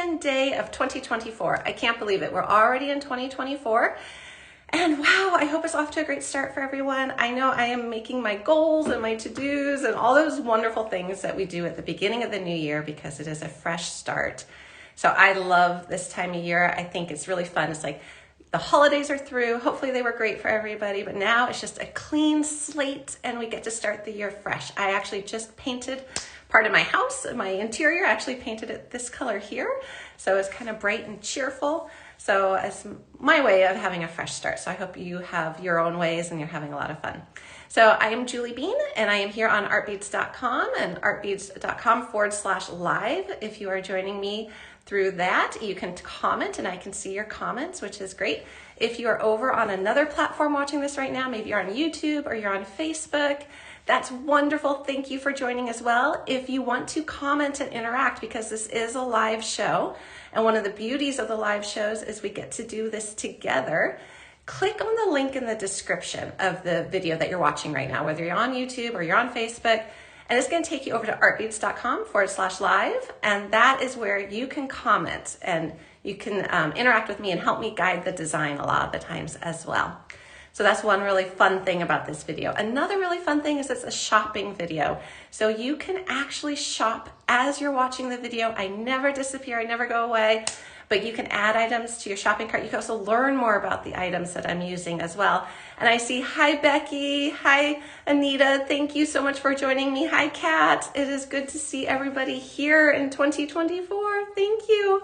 second day of 2024. I can't believe it. We're already in 2024. And wow, I hope it's off to a great start for everyone. I know I am making my goals and my to-dos and all those wonderful things that we do at the beginning of the new year because it is a fresh start. So I love this time of year. I think it's really fun. It's like the holidays are through. Hopefully they were great for everybody, but now it's just a clean slate and we get to start the year fresh. I actually just painted part of my house, my interior. I actually painted it this color here. So it's kind of bright and cheerful. So it's my way of having a fresh start. So I hope you have your own ways and you're having a lot of fun. So I am Julie Bean and I am here on artbeads.com and artbeads.com/live. If you are joining me through that, you can comment and I can see your comments, which is great. If you are over on another platform watching this right now, maybe you're on YouTube or you're on Facebook, that's wonderful. Thank you for joining as well. If you want to comment and interact, because this is a live show, and one of the beauties of the live shows is we get to do this together, click on the link in the description of the video that you're watching right now, whether you're on YouTube or you're on Facebook, and it's going to take you over to artbeads.com/live, and that is where you can comment and you can interact with me and help me guide the design a lot of the times as well. So that's one really fun thing about this video. Another really fun thing is it's a shopping video. So you can actually shop as you're watching the video. I never disappear, I never go away, but you can add items to your shopping cart. You can also learn more about the items that I'm using as well. And I see, hi Becky, hi Anita, thank you so much for joining me. Hi Kat, it is good to see everybody here in 2024. Thank you.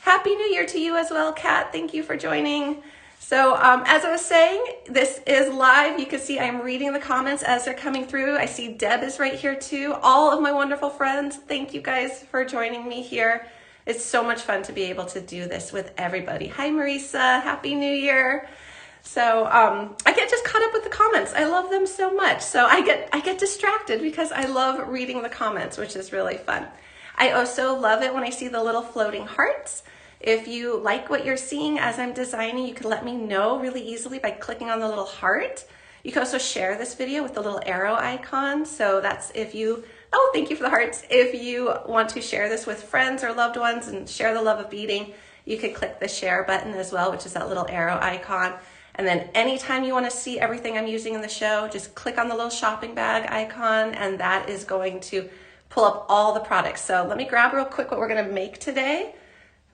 Happy New Year to you as well, Kat. Thank you for joining. So as I was saying, this is live. You can see I'm reading the comments as they're coming through. I see Deb is right here too. All of my wonderful friends, thank you guys for joining me here. It's so much fun to be able to do this with everybody. Hi Marisa, Happy New Year. So I get just caught up with the comments. I love them so much. So I get distracted because I love reading the comments, which is really fun. I also love it when I see the little floating hearts. If you like what you're seeing as I'm designing, you can let me know really easily by clicking on the little heart. You can also share this video with the little arrow icon. So that's if you, oh, thank you for the hearts. If you want to share this with friends or loved ones and share the love of beading, you can click the share button as well, which is that little arrow icon. And then anytime you want to see everything I'm using in the show, just click on the little shopping bag icon and that is going to pull up all the products. So let me grab real quick what we're going to make today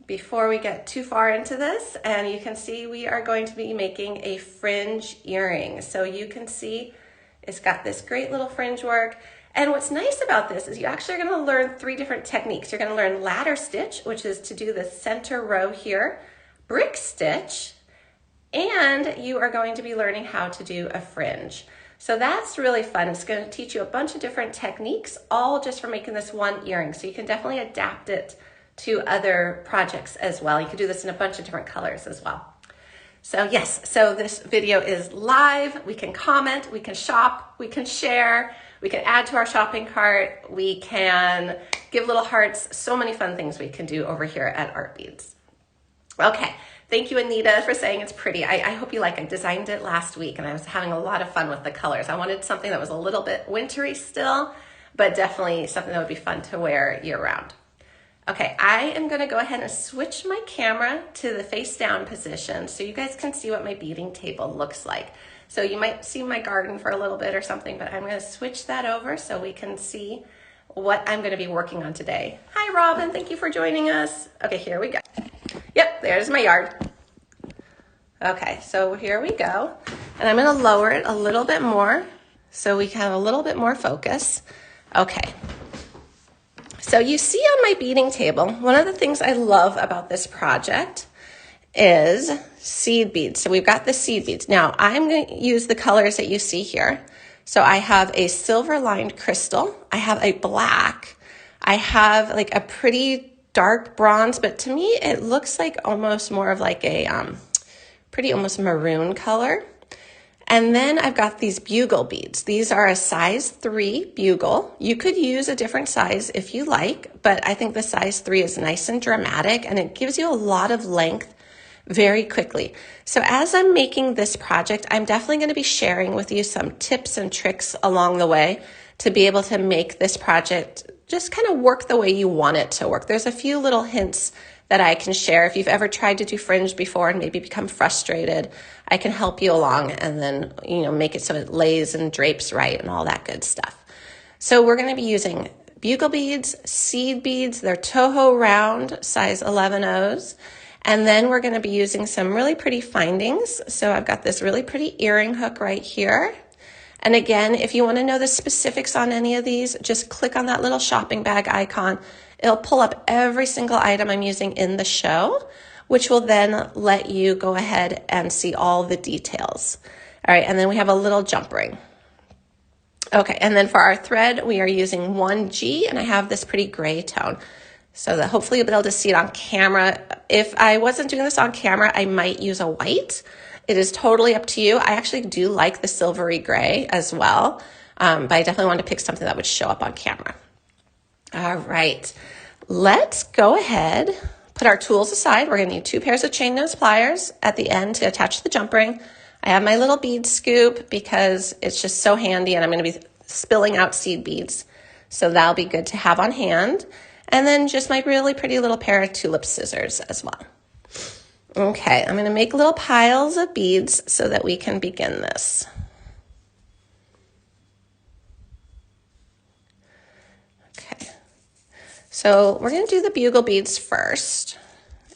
before we get too far into this. And you can see we are going to be making a fringe earring. So you can see it's got this great little fringe work. And what's nice about this is you actually are going to learn 3 different techniques. You're going to learn ladder stitch, which is to do the center row here, brick stitch, and you are going to be learning how to do a fringe. So that's really fun. It's going to teach you a bunch of different techniques, all just for making this one earring. So you can definitely adapt it to other projects as well. You can do this in a bunch of different colors as well. So yes, so this video is live. We can comment, we can shop, we can share, we can add to our shopping cart, we can give little hearts, so many fun things we can do over here at Art Beads. Okay, thank you Anita for saying it's pretty. I hope you like it. I designed it last week and I was having a lot of fun with the colors. I wanted something that was a little bit wintry still, but definitely something that would be fun to wear year round. Okay, I am gonna go ahead and switch my camera to the face down position so you guys can see what my beading table looks like. So you might see my garden for a little bit or something, but I'm gonna switch that over so we can see what I'm gonna be working on today. Hi Robin, thank you for joining us. Okay, here we go. Yep, there's my yard. Okay, so here we go. And I'm gonna lower it a little bit more so we can have a little bit more focus. Okay. So you see on my beading table, one of the things I love about this project is seed beads. So we've got the seed beads. Now I'm going to use the colors that you see here. So I have a silver lined crystal. I have a black. I have like a pretty dark bronze, but to me it looks like almost more of like a pretty almost maroon color. And then I've got these bugle beads. These are a size 3 bugle. You could use a different size if you like, but I think the size 3 is nice and dramatic and it gives you a lot of length very quickly. So as I'm making this project, I'm definitely going to be sharing with you some tips and tricks along the way to be able to make this project just kind of work the way you want it to work. There's a few little hints that I can share. If you've ever tried to do fringe before and maybe become frustrated, I can help you along and then, make it so it lays and drapes right and all that good stuff. So we're going to be using bugle beads, seed beads. They're Toho round, size 11 O's. And then we're going to be using some really pretty findings. So I've got this really pretty earring hook right here. And again, if you want to know the specifics on any of these, just click on that little shopping bag icon. It'll pull up every single item I'm using in the show, which will then let you go ahead and see all the details. All right, and then we have a little jump ring. Okay, and then for our thread, we are using 1G, and I have this pretty gray tone, so that hopefully you'll be able to see it on camera. If I wasn't doing this on camera, I might use a white. It is totally up to you. I actually do like the silvery gray as well, but I definitely wanted to pick something that would show up on camera. All right, let's go ahead, put our tools aside. We're gonna need 2 pairs of chain nose pliers at the end to attach to the jump ring. I have my little bead scoop because it's just so handy, and I'm gonna be spilling out seed beads, so that'll be good to have on hand. And then just my really pretty little pair of tulip scissors as well. Okay, I'm gonna make little piles of beads so that we can begin this. Okay, so we're gonna do the bugle beads first.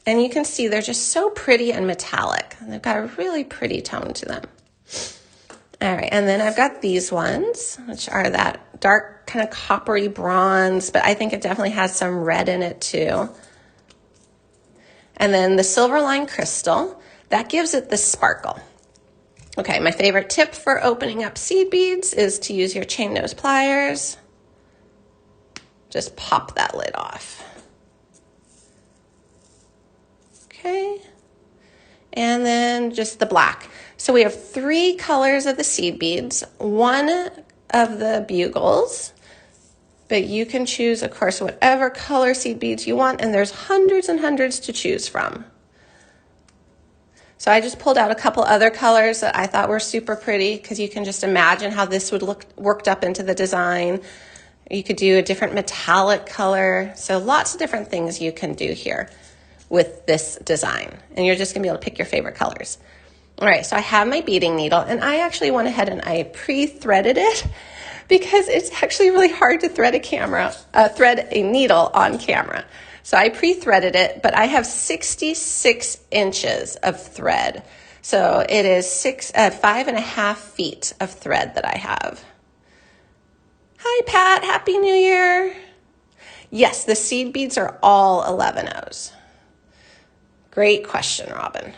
And you can see they're just so pretty and metallic. And they've got a really pretty tone to them. All right, and then I've got these ones, which are that dark kind of coppery bronze, but I think it definitely has some red in it too. And then the silver line crystal, that gives it the sparkle. Okay, my favorite tip for opening up seed beads is to use your chain nose pliers. Just pop that lid off. Okay, and then just the black. So we have 3 colors of the seed beads, 1 of the bugles, but you can choose, of course, whatever color seed beads you want, and there's hundreds and hundreds to choose from. So I just pulled out a couple other colors that I thought were super pretty, because you can just imagine how this would look worked up into the design. You could do a different metallic color, so lots of different things you can do here with this design, and you're just gonna be able to pick your favorite colors. All right, so I have my beading needle, and I actually went ahead and I pre-threaded it because it's actually really hard to thread a needle on camera. So I pre-threaded it, but I have 66 inches of thread. So it is 5.5 feet of thread that I have. Hi, Pat, Happy New Year. Yes, the seed beads are all 11 O's. Great question, Robin.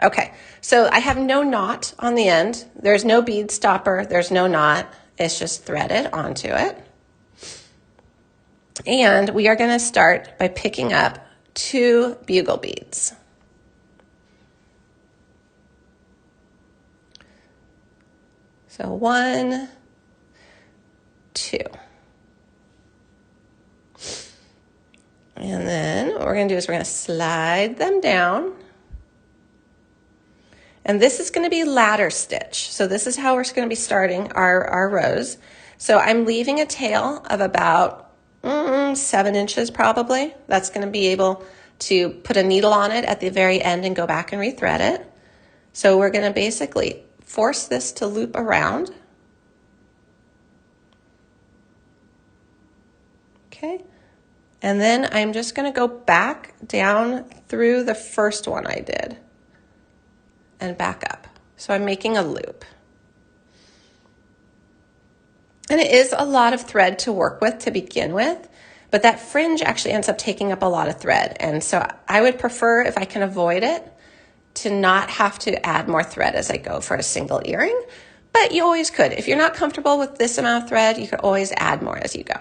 Okay, so I have no knot on the end. There's no bead stopper, there's no knot. It's just threaded onto it. And we are gonna start by picking up 2 bugle beads. So 1, 2. And then what we're gonna do is we're gonna slide them down. And this is gonna be ladder stitch. So this is how we're gonna be starting our rows. So I'm leaving a tail of about 7 inches probably. That's gonna be able to put a needle on it at the very end and go back and rethread it. So we're gonna basically force this to loop around. Okay. And then I'm just gonna go back down through the first one I did and back up. So I'm making a loop. And it is a lot of thread to work with to begin with, but that fringe actually ends up taking up a lot of thread. And so I would prefer, if I can avoid it, to not have to add more thread as I go for a single earring, but you always could. If you're not comfortable with this amount of thread, you could always add more as you go.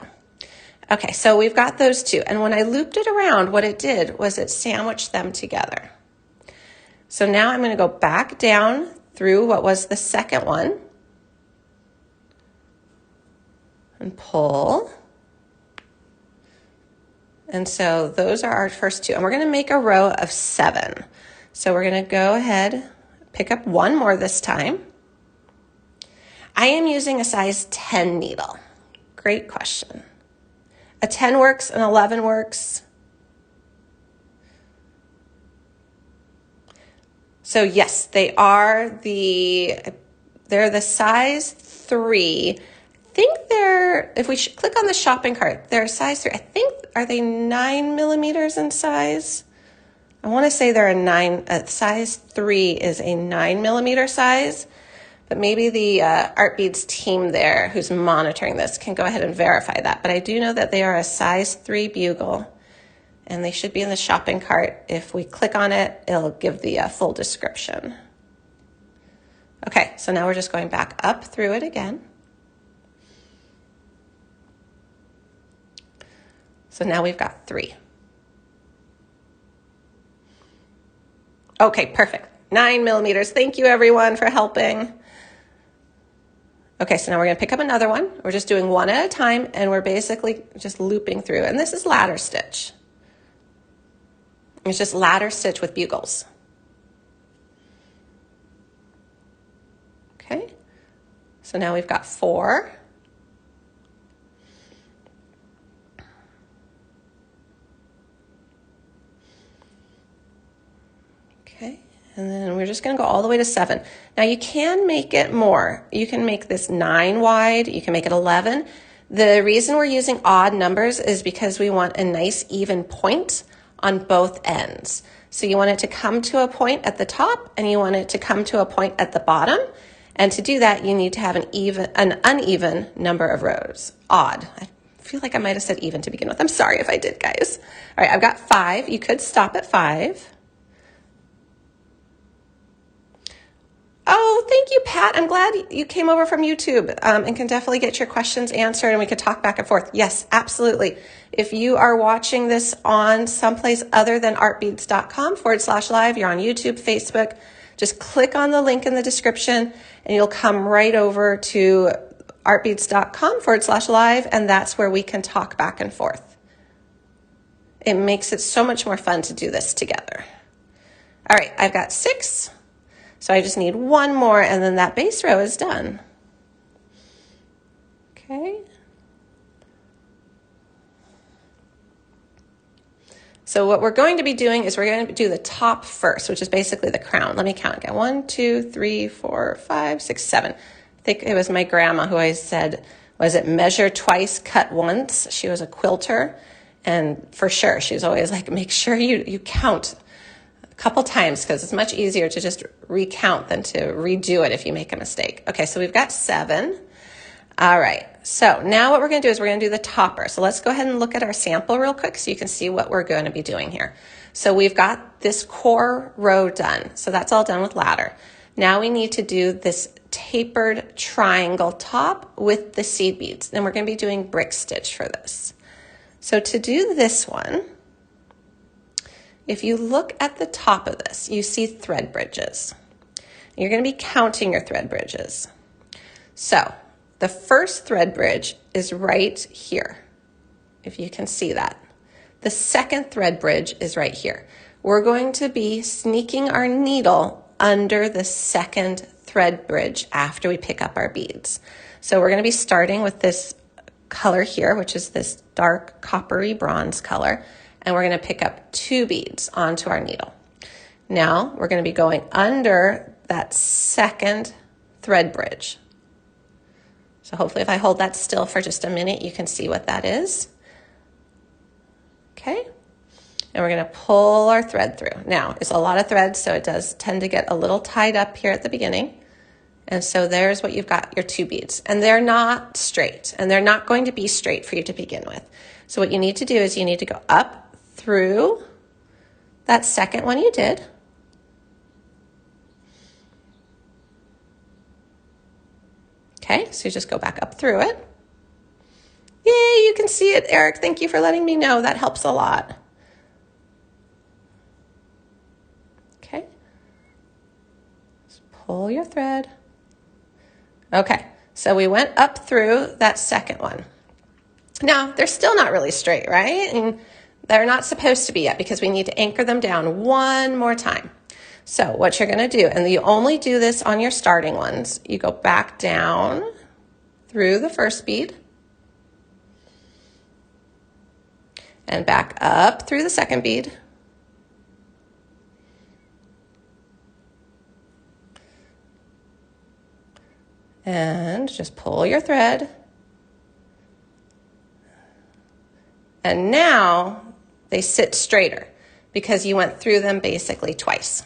Okay, so we've got those 2. And when I looped it around, what it did was it sandwiched them together. So now I'm gonna go back down through what was the second one and pull. And so those are our first 2. And we're gonna make a row of 7. So we're gonna go ahead, pick up 1 more this time. I am using a size 10 needle. Great question. A 10 works, an 11 works. So yes, they're the size 3. I think if we click on the shopping cart, they're size 3. I think, are they 9 millimeters in size? I want to say they're a size 3 is a 9 millimeter size, but maybe the Art Beads team there who's monitoring this can go ahead and verify that. But I do know that they are a size 3 bugle, and they should be in the shopping cart. If we click on it, it'll give the full description. Okay, so now we're just going back up through it again. So now we've got 3. Okay, perfect. 9 millimeters. Thank you everyone for helping. Okay, so now we're going to pick up another one. We're just doing one at a time, and we're basically just looping through. And this is ladder stitch. It's just ladder stitch with bugles. Okay, so now we've got 4. Okay, and then we're just going to go all the way to 7. Now you can make it more. You can make this 9 wide. You can make it 11. The reason we're using odd numbers is because we want a nice even point on both ends. So you want it to come to a point at the top, and you want it to come to a point at the bottom. And to do that, you need to have an uneven number of rows. Odd. I feel like I might have said even to begin with. I'm sorry if I did, guys. All right, I've got 5. You could stop at 5. Oh, thank you, Pat. I'm glad you came over from YouTube and can definitely get your questions answered, and we could talk back and forth. Yes, absolutely. If you are watching this on someplace other than artbeads.com/live, you're on YouTube, Facebook, just click on the link in the description and you'll come right over to artbeads.com/live, and that's where we can talk back and forth. It makes it so much more fun to do this together. All right, I've got 6. So I just need 1 more, and then that base row is done. Okay. So what we're going to be doing is we're going to do the top first, which is basically the crown. Let me count again. 1, 2, 3, 4, 5, 6, 7. I think it was my grandma who always said, was it measure twice, cut once? She was a quilter, and for sure, she was always like, make sure you count a couple times, because it's much easier to just recount than to redo it if you make a mistake. Okay, so we've got 7. All right, so now what we're going to do is we're going to do the topper. So let's go ahead and look at our sample real quick so you can see what we're going to be doing here. So we've got this core row done. So that's all done with ladder. Now we need to do this tapered triangle top with the seed beads. Then we're going to be doing brick stitch for this. So to do this one, if you look at the top of this, you see thread bridges. You're going to be counting your thread bridges. So the first thread bridge is right here, if you can see that. The second thread bridge is right here. We're going to be sneaking our needle under the second thread bridge after we pick up our beads. So we're going to be starting with this color here, which is this dark coppery bronze color. And we're going to pick up 2 beads onto our needle. Now we're going to be going under that second thread bridge. So hopefully if I hold that still for just a minute, you can see what that is. Okay, and we're going to pull our thread through. Now it's a lot of thread, so it does tend to get a little tied up here at the beginning. And so there's what you've got, your 2 beads. And they're not straight, and they're not going to be straight for you to begin with. So what you need to do is you need to go up through that second one you did. Okay, so you just go back up through it. Yay, you can see it, Eric. Thank you for letting me know. That helps a lot. Okay, just pull your thread. Okay, so we went up through that second one. Now, they're still not really straight, right? And they're not supposed to be yet because we need to anchor them down 1 more time. So what you're going to do, and you only do this on your starting ones, you go back down through the first bead. and back up through the second bead. And just pull your thread. And now they sit straighter because you went through them basically twice.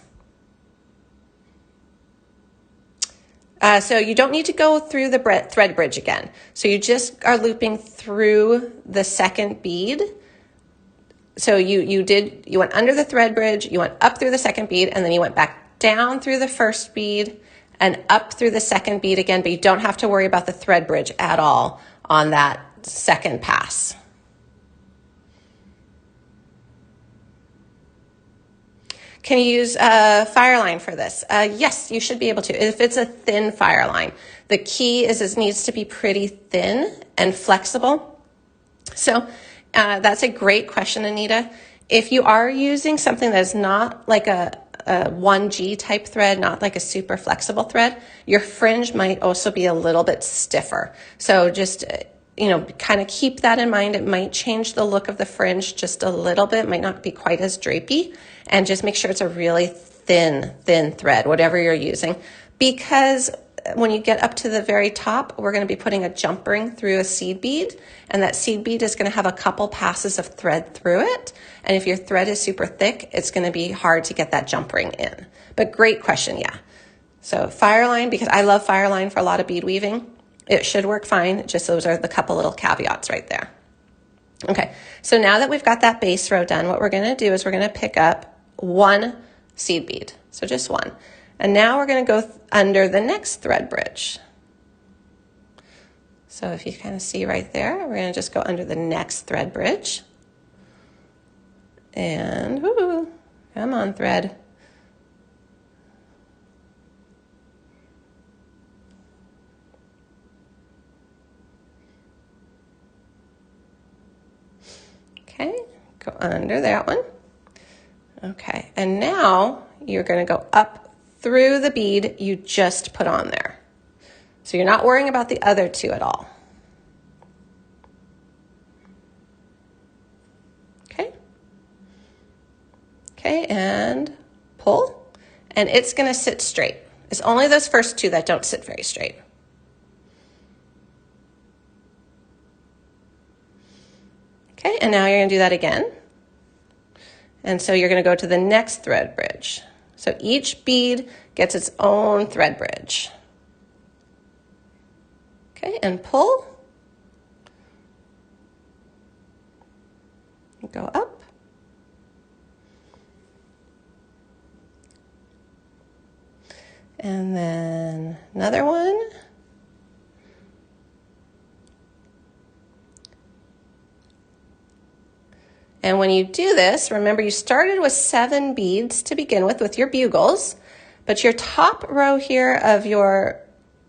So you don't need to go through the thread bridge again. So you just are looping through the second bead. So you went under the thread bridge, you went up through the second bead, and then you went back down through the first bead and up through the second bead again, but you don't have to worry about the thread bridge at all on that second pass. Can you use a fire line for this? Yes, you should be able to. If it's a thin fire line, the key is it needs to be pretty thin and flexible. So that's a great question, Anita. If you are using something that's not like a 1G type thread, not like a super flexible thread, your fringe might also be a little bit stiffer. So just, kind of keep that in mind. It might change the look of the fringe just a little bit, it might not be quite as drapey, and just make sure it's a really thin thread, whatever you're using, because when you get up to the very top, we're going to be putting a jump ring through a seed bead, and that seed bead is going to have a couple passes of thread through it. And if your thread is super thick, it's going to be hard to get that jump ring in. But great question, yeah. So fire line, because I love fire line for a lot of bead weaving, it should work fine. Just those are the couple little caveats right there. Okay, so now that we've got that base row done, what we're going to do is we're going to pick up one seed bead, so just one. And now we're going to go under the next thread bridge. So if you kind of see right there, we're going to just go under the next thread bridge. And, woo, come on, thread. Okay, go under that one. Okay, and now you're going to go up through the bead you just put on there. So you're not worrying about the other two at all. Okay. Okay, and pull, and it's going to sit straight. It's only those first two that don't sit very straight. Okay, and now you're going to do that again. And so you're going to go to the next thread bridge. So each bead gets its own thread bridge. Okay, and pull. Go up. And then another one. And when you do this, remember you started with 7 beads to begin with your bugles, but your top row here of your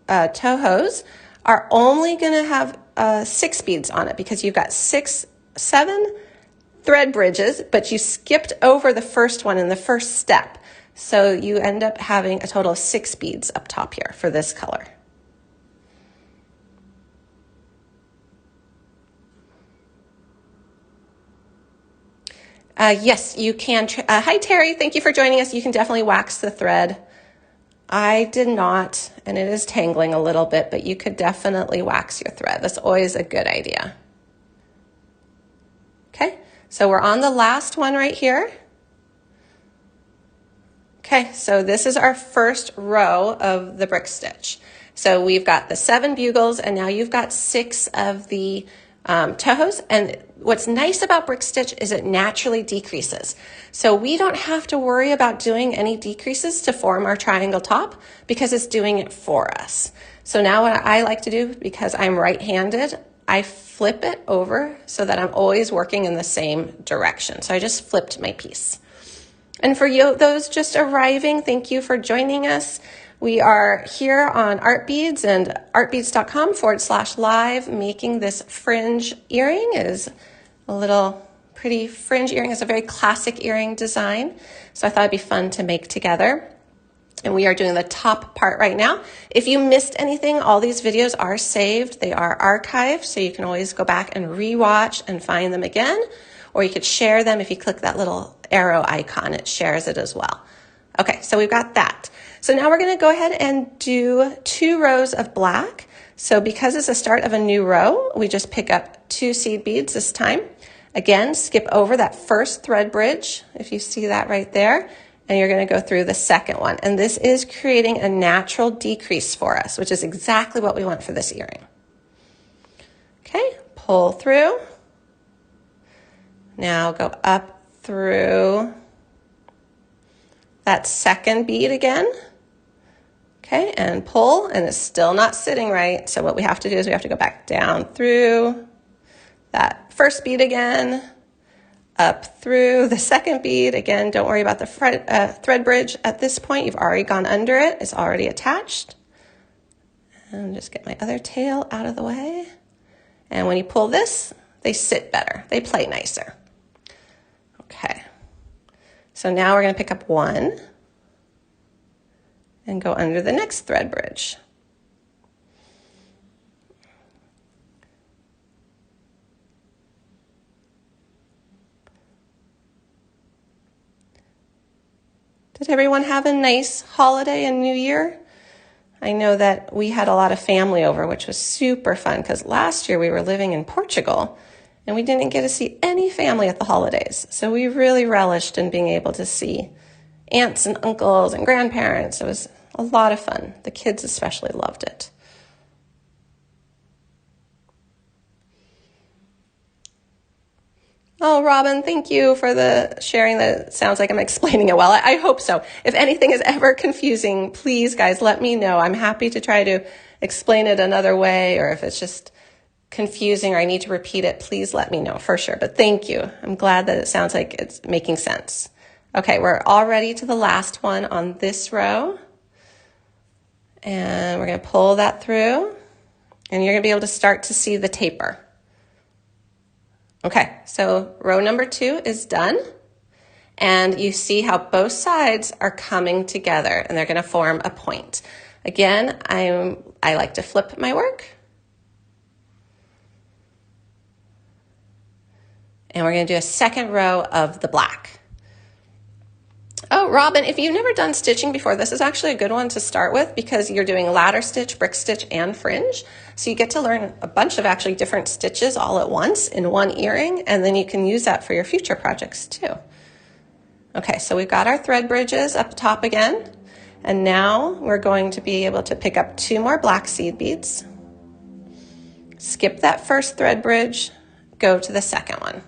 toe hose are only going to have 6 beads on it because you've got 7 thread bridges, but you skipped over the first one in the first step. So you end up having a total of 6 beads up top here for this color. Yes, you can. Hi, Terry. Thank you for joining us. You can definitely wax the thread. I did not, and it is tangling a little bit, but you could definitely wax your thread. That's always a good idea. Okay, so we're on the last one right here. Okay, so this is our first row of the brick stitch. So we've got the 7 bugles, and now you've got 6 of the toe hose. And what's nice about brick stitch is it naturally decreases. So we don't have to worry about doing any decreases to form our triangle top because it's doing it for us. So now what I like to do, because I'm right-handed, I flip it over so that I'm always working in the same direction. So I just flipped my piece. And for you, those just arriving, thank you for joining us. We are here on Art Beads and artbeads.com/live making this fringe earring. It is a little pretty fringe earring. It's a very classic earring design. So I thought it'd be fun to make together. And we are doing the top part right now. If you missed anything, all these videos are saved. They are archived, so you can always go back and rewatch and find them again. or you could share them. If you click that little arrow icon, it shares it as well. Okay, so we've got that. So now we're going to go ahead and do 2 rows of black. So because it's the start of a new row, we just pick up 2 seed beads this time. Again, skip over that first thread bridge, if you see that right there, and you're going to go through the second one. And this is creating a natural decrease for us, which is exactly what we want for this earring. Okay, pull through. Now go up through that second bead again. Okay, and pull, and it's still not sitting right. So what we have to do is we have to go back down through that first bead again, up through the second bead. Again, don't worry about the thread bridge at this point. You've already gone under it. It's already attached. And just get my other tail out of the way. And when you pull this, they sit better. They play nicer. Okay. So now we're going to pick up 1 and go under the next thread bridge. Did everyone have a nice holiday and New Year? I know that we had a lot of family over, which was super fun because last year we were living in Portugal and we didn't get to see any family at the holidays. So we really relished in being able to see aunts and uncles and grandparents. It was a lot of fun. The kids especially loved it. Oh, Robin, thank you for the sharing. That it sounds like I'm explaining it well. I hope so. If anything is ever confusing, please, guys, let me know. I'm happy to try to explain it another way, or if it's just confusing or I need to repeat it, please let me know for sure. But thank you. I'm glad that it sounds like it's making sense. Okay, we're already to the last one on this row. And we're going to pull that through, and you're going to be able to start to see the taper. Okay, so row number 2 is done, and you see how both sides are coming together, and they're going to form a point. Again, I like to flip my work, and we're going to do a second row of the black. Oh, Robin, if you've never done stitching before, this is actually a good one to start with because you're doing ladder stitch, brick stitch, and fringe. So you get to learn a bunch of actually different stitches all at once in one earring, and then you can use that for your future projects too. Okay, so we've got our thread bridges up top again, and now we're going to be able to pick up 2 more black seed beads, skip that first thread bridge, go to the second one.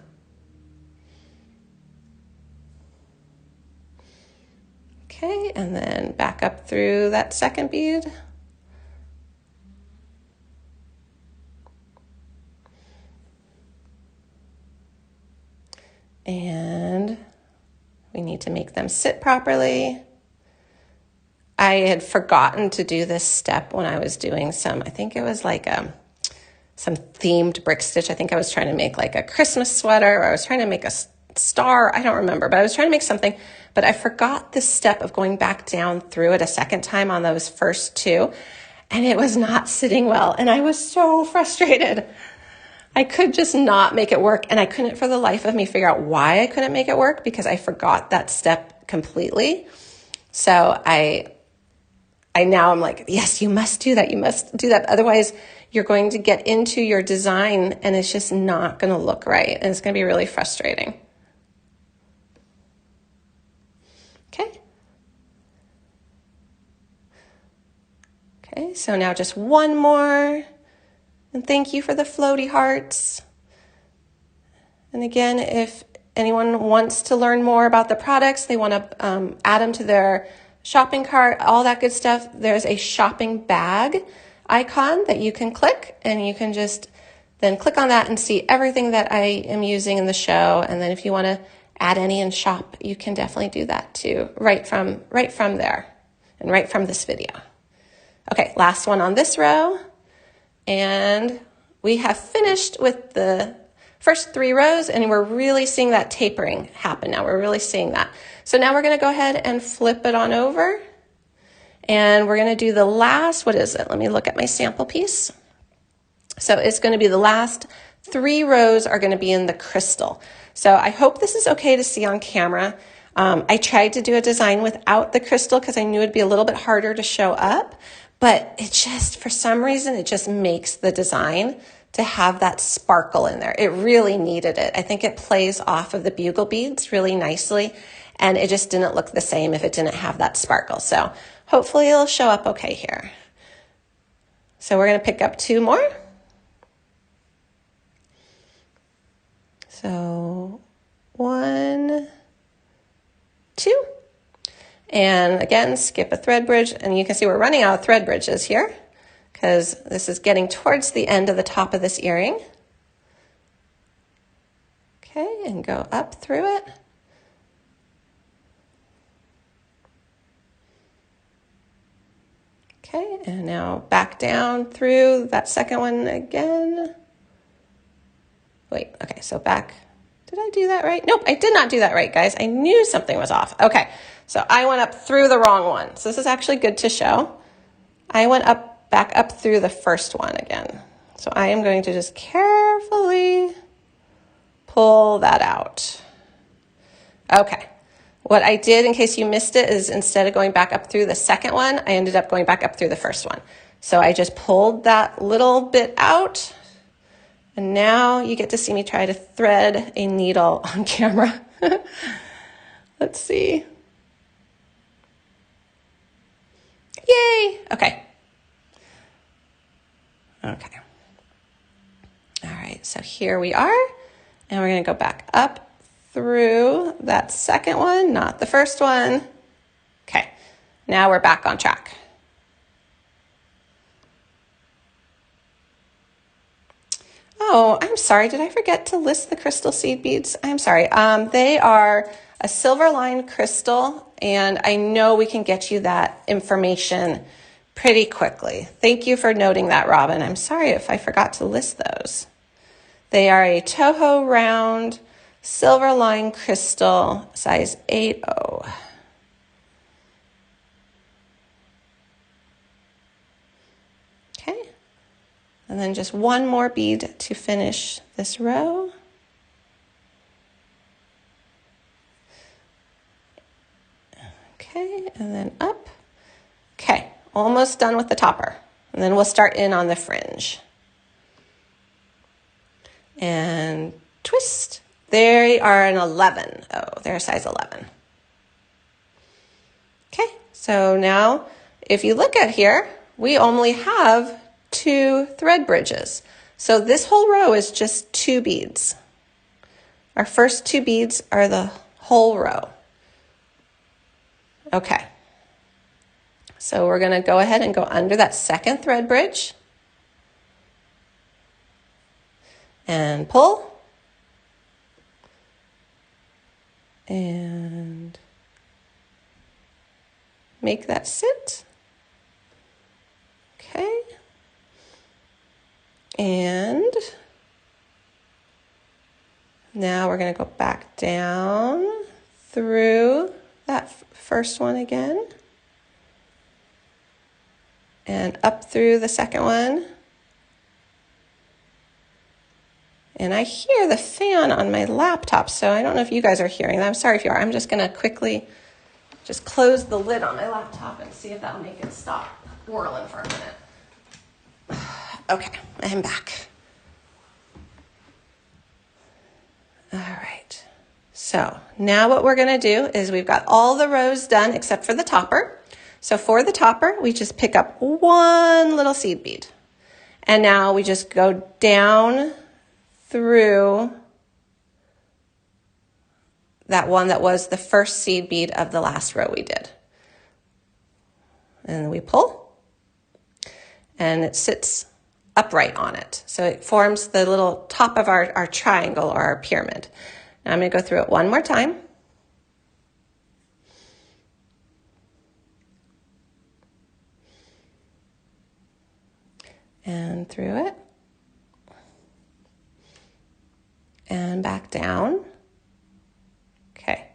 Okay, and then back up through that second bead. And we need to make them sit properly. I had forgotten to do this step when I was doing some, I think it was like some themed brick stitch. I think I was trying to make like a Christmas sweater, or I was trying to make a star. I don't remember, but I was trying to make something, but I forgot this step of going back down through it a second time on those first 2, and it was not sitting well, and I was so frustrated. I could just not make it work, and I couldn't for the life of me figure out why I couldn't make it work because I forgot that step completely. So I now I'm like, yes, you must do that. You must do that. Otherwise, you're going to get into your design and it's just not going to look right, and it's going to be really frustrating. Okay, so now just one more, and thank you for the floaty hearts. And again, if anyone wants to learn more about the products, they want to add them to their shopping cart, all that good stuff, there's a shopping bag icon that you can click, and you can just then click on that and see everything that I am using in the show. And then if you want to add any and shop, you can definitely do that too, right from there and right from this video. Okay, last one on this row, and we have finished with the first 3 rows, and we're really seeing that tapering happen now. We're really seeing that. So now we're going to go ahead and flip it on over, and we're going to do the last, what is it? Let me look at my sample piece. So it's going to be the last 3 rows are going to be in the crystal. So I hope this is okay to see on camera. I tried to do a design without the crystal because I knew it'd be a little bit harder to show up, but it just, for some reason, it just makes the design to have that sparkle in there. It really needed it. I think it plays off of the bugle beads really nicely, and it just didn't look the same if it didn't have that sparkle. So hopefully it'll show up okay here. So we're going to pick up 2 more. So 1, 2. And again, skip a thread bridge, and you can see we're running out of thread bridges here because this is getting towards the end of the top of this earring. Okay, and go up through it. Okay, and now back down through that second one again. Wait, okay, so back. Did I do that right? Nope, I did not do that right, guys. I knew something was off. Okay, so I went up through the wrong one. So this is actually good to show. I went back up through the first one again. So I am going to just carefully pull that out. Okay. What I did, in case you missed it, is instead of going back up through the second one, I ended up going back up through the first one. So I just pulled that little bit out, and now you get to see me try to thread a needle on camera. Let's see. Yay! Okay. Okay. All right, so here we are, and we're going to go back up through that second one, not the first one. Okay, now we're back on track. Oh, I'm sorry, did I forget to list the crystal seed beads? I'm sorry. They are a silver line crystal, and I know we can get you that information pretty quickly. Thank you for noting that, Robin. I'm sorry if I forgot to list those. They are a Toho round silver line crystal, size 8/0. Okay, and then just one more bead to finish this row. Okay, and then up. Okay, almost done with the topper. And then we'll start in on the fringe. And twist. They are an 11. Oh, they're a size 11. Okay, so now if you look at here, we only have 2 thread bridges. So this whole row is just 2 beads. Our first 2 beads are the whole row. Okay, so we're going to go ahead and go under that second thread bridge and pull. And make that sit. Okay. And now we're going to go back down through that first one again. And up through the second one. And I hear the fan on my laptop, so I don't know if you guys are hearing that. I'm sorry if you are. I'm just going to quickly just close the lid on my laptop and see if that'll make it stop whirling for a minute. Okay, I'm back. All right. So now what we're going to do is we've got all the rows done except for the topper. So for the topper, we just pick up one little seed bead. And now we just go down through that one that was the first seed bead of the last row we did. And we pull, and it sits upright on it. So it forms the little top of our triangle or our pyramid. Now I'm going to go through it one more time. And through it. And back down. Okay.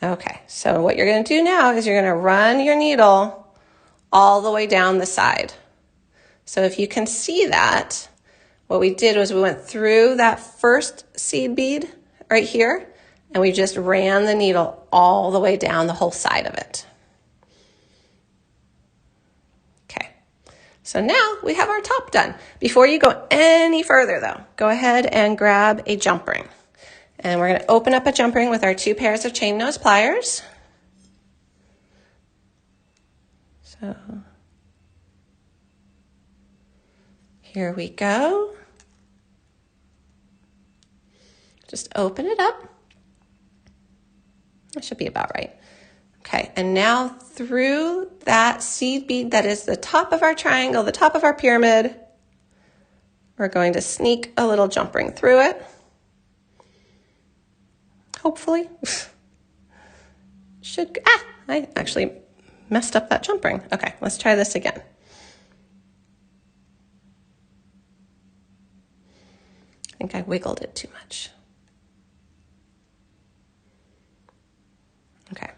Okay, so what you're going to do now is you're going to run your needle all the way down the side. So if you can see that, what we did was we went through that first seed bead right here, and we just ran the needle all the way down the whole side of it. Okay, so now we have our top done. Before you go any further though, go ahead and grab a jump ring. And we're going to open up a jump ring with our 2 pairs of chain nose pliers. So here we go. Just open it up. That should be about right. Okay, and now through that seed bead that is the top of our triangle, the top of our pyramid, we're going to sneak a little jump ring through it. Hopefully. I actually messed up that jump ring. Okay, let's try this again. I think I wiggled it too much. Okay.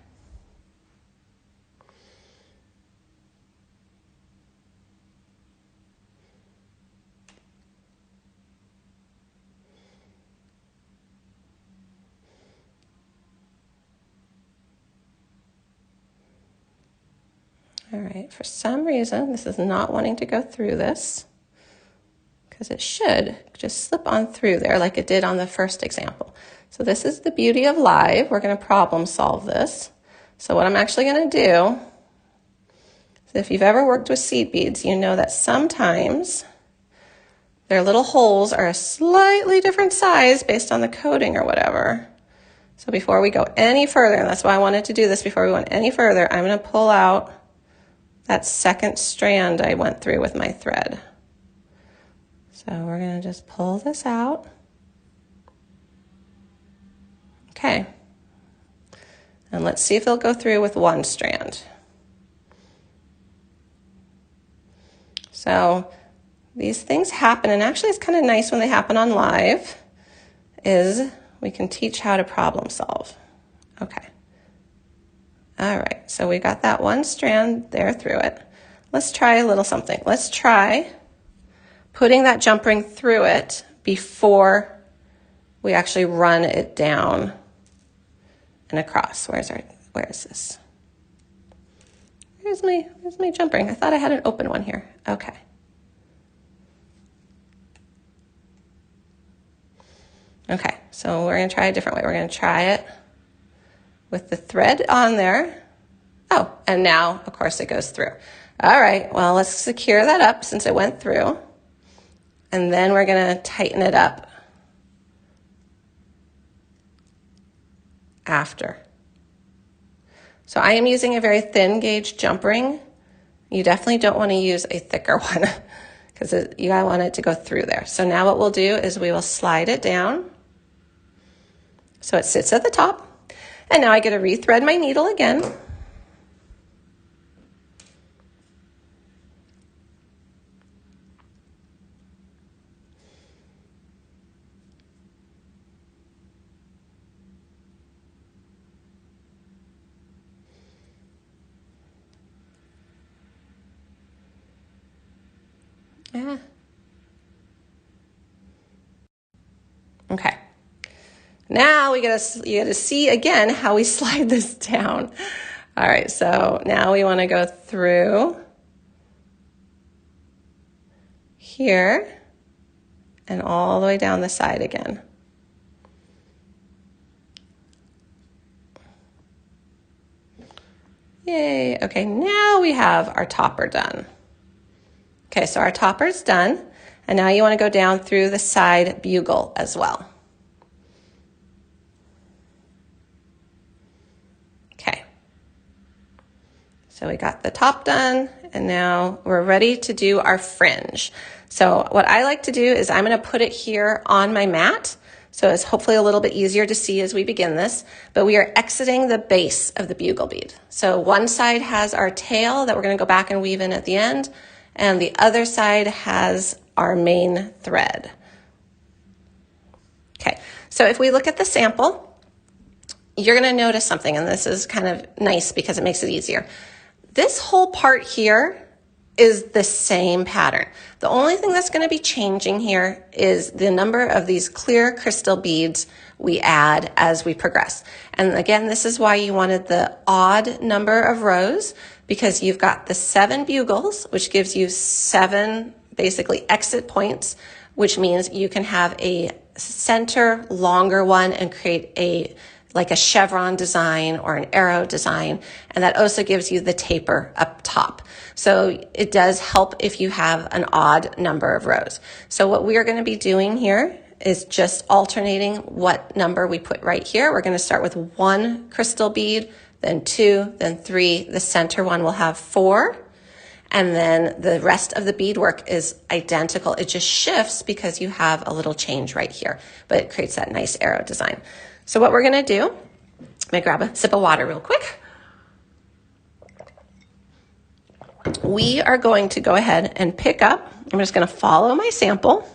All right, for some reason, this is not wanting to go through this because it should just slip on through there like it did on the first example. So this is the beauty of live. We're going to problem solve this. So what I'm actually going to do, is if you've ever worked with seed beads, you know that sometimes their little holes are a slightly different size based on the coating or whatever. So before we go any further, and that's why I wanted to do this before we went any further, I'm going to pull out that second strand I went through with my thread. So we're going to just pull this out. Okay. And let's see if it'll go through with one strand. So these things happen, and actually it's kind of nice when they happen on live, is we can teach how to problem solve. Okay. All right, so we got that one strand there through it. Let's try a little something. Let's try putting that jump ring through it before we actually run it down and across. Where is this? Where's my jump ring? I thought I had an open one here. Okay. Okay, so we're gonna try a different way. We're gonna try it with the thread on there. Oh, and now, of course, it goes through. All right, well, let's secure that up since it went through. And then we're gonna tighten it up after. So I am using a very thin gauge jump ring. You definitely don't wanna use a thicker one because you gotta want it to go through there. So now what we'll do is we will slide it down so it sits at the top. And now I get to rethread my needle again. Yeah. Okay. Now you get to see again how we slide this down. All right, so now we want to go through here and all the way down the side again. Yay, okay, now we have our topper done. Okay, so our topper's done, and now you want to go down through the side bugle as well. Okay, so we got the top done, and now we're ready to do our fringe. So what I like to do is I'm going to put it here on my mat, so it's hopefully a little bit easier to see as we begin this, but we are exiting the base of the bugle bead. So one side has our tail that we're going to go back and weave in at the end, and the other side has our main thread. Okay, so if we look at the sample, you're going to notice something, and this is kind of nice because it makes it easier. This whole part here is the same pattern. The only thing that's going to be changing here is the number of these clear crystal beads we add as we progress. And again, this is why you wanted the odd number of rows, because you've got the 7 bugles, which gives you 7 basically exit points, which means you can have a center longer one and create like a chevron design or an arrow design. And that also gives you the taper up top. So it does help if you have an odd number of rows. So what we are going to be doing here is just alternating what number we put right here. We're going to start with 1 crystal bead, then 2, then 3. The center one will have 4. And then the rest of the beadwork is identical. It just shifts because you have a little change right here, but it creates that nice arrow design. So what we're going to do, let me grab a sip of water real quick. We are going to go ahead and pick up, I'm just going to follow my sample.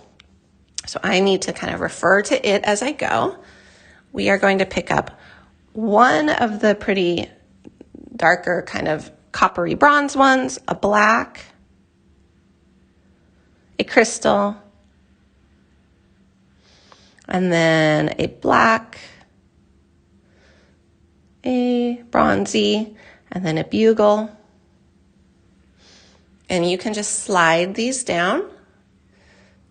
So I need to kind of refer to it as I go. We are going to pick up one of the pretty darker kind of coppery bronze ones, a black, a crystal, and then a black, a bronzy, and then a bugle. And you can just slide these down